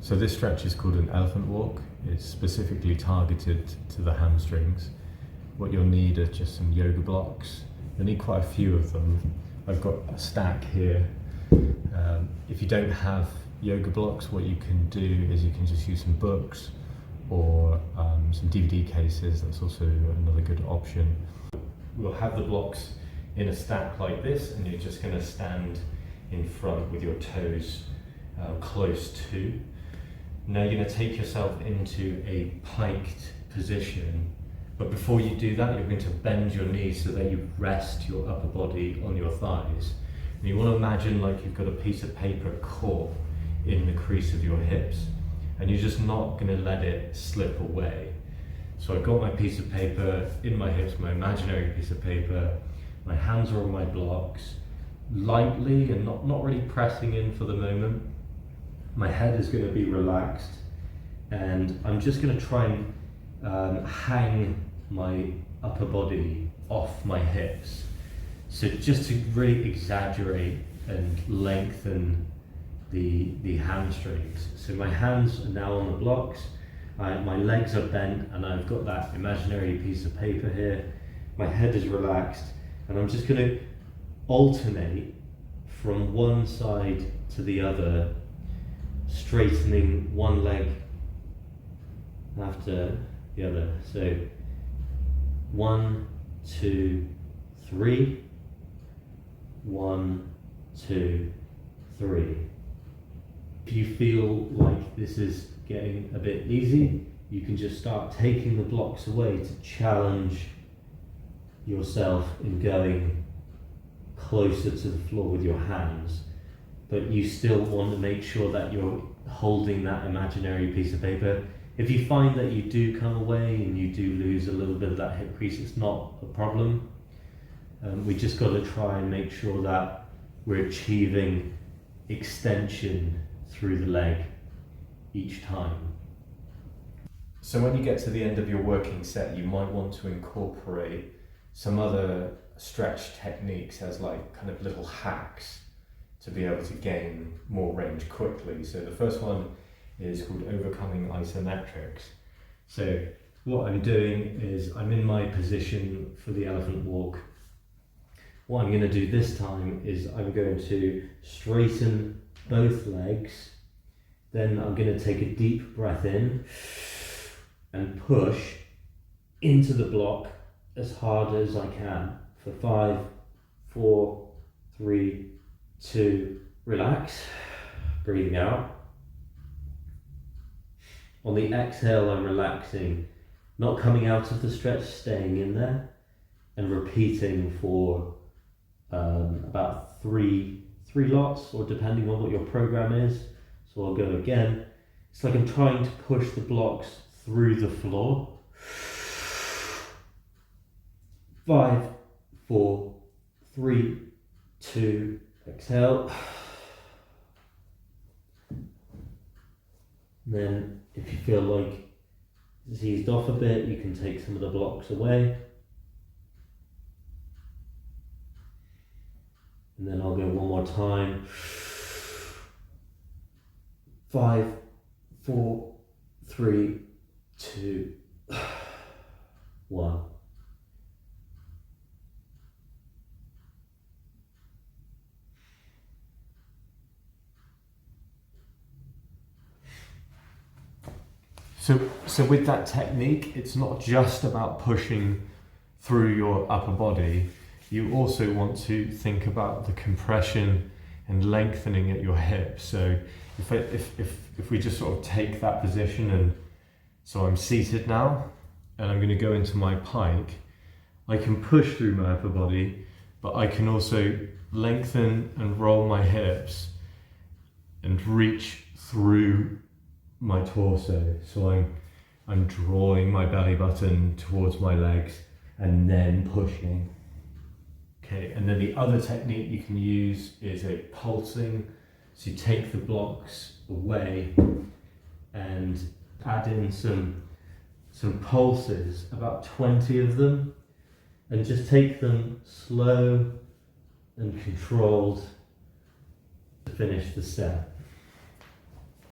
So this stretch is called an elephant walk. It's specifically targeted to the hamstrings. What you'll need are just some yoga blocks. You'll need quite a few of them. I've got a stack here. If you don't have yoga blocks, what you can do is you can just use some books or some DVD cases. That's also another good option. We'll have the blocks in a stack like this, and you're just going to stand in front with your toes close to. Now you're going to take yourself into a piked position, but before you do that, you're going to bend your knees so that you rest your upper body on your thighs. And you want to imagine like you've got a piece of paper caught in the crease of your hips, and you're just not going to let it slip away. So I've got my piece of paper in my hips, my imaginary piece of paper. My hands are on my blocks, lightly and not really pressing in for the moment. My head is going to be relaxed, and I'm just going to try and hang my upper body off my hips. So just to really exaggerate and lengthen the hamstrings. So my hands are now on the blocks, my legs are bent, and I've got that imaginary piece of paper here. My head is relaxed, and I'm just going to alternate from one side to the other, straightening one leg after the other. So 1, 2, 3. 1, 2, 3. If you feel like this is getting a bit easy, you can just start taking the blocks away to challenge yourself in going closer to the floor with your hands. But you still want to make sure that you're holding that imaginary piece of paper. If you find that you do come away and you do lose a little bit of that hip crease, it's not a problem. We just got to try and make sure that we're achieving extension through the leg each time. So when you get to the end of your working set, you might want to incorporate some other stretch techniques as like kind of little hacks to be able to gain more range quickly. So the first one is called overcoming isometrics. So what I'm doing is I'm in my position for the elephant walk. What I'm going to do this time is I'm going to straighten both legs, then I'm going to take a deep breath in and push into the block as hard as I can for 5, 4, 3, 2, relax, breathing out. On the exhale, I'm relaxing, not coming out of the stretch, staying in there, and repeating for about three lots, or depending on what your program is. So I'll go again. It's like I'm trying to push the blocks through the floor. 5, 4, 3, 2, exhale. Then if you feel like it's eased off a bit, you can take some of the blocks away. And then I'll go one more time. 5, 4, 3, 2, 1. So with that technique, it's not just about pushing through your upper body. You also want to think about the compression and lengthening at your hips. So if we just sort of take that position, and so I'm seated now and I'm going to go into my pike, I can push through my upper body, but I can also lengthen and roll my hips and reach through my torso. So I'm drawing my belly button towards my legs and then pushing. Okay, and then the other technique you can use is a pulsing. So you take the blocks away and add in some pulses, about 20 of them, and just take them slow and controlled to finish the set.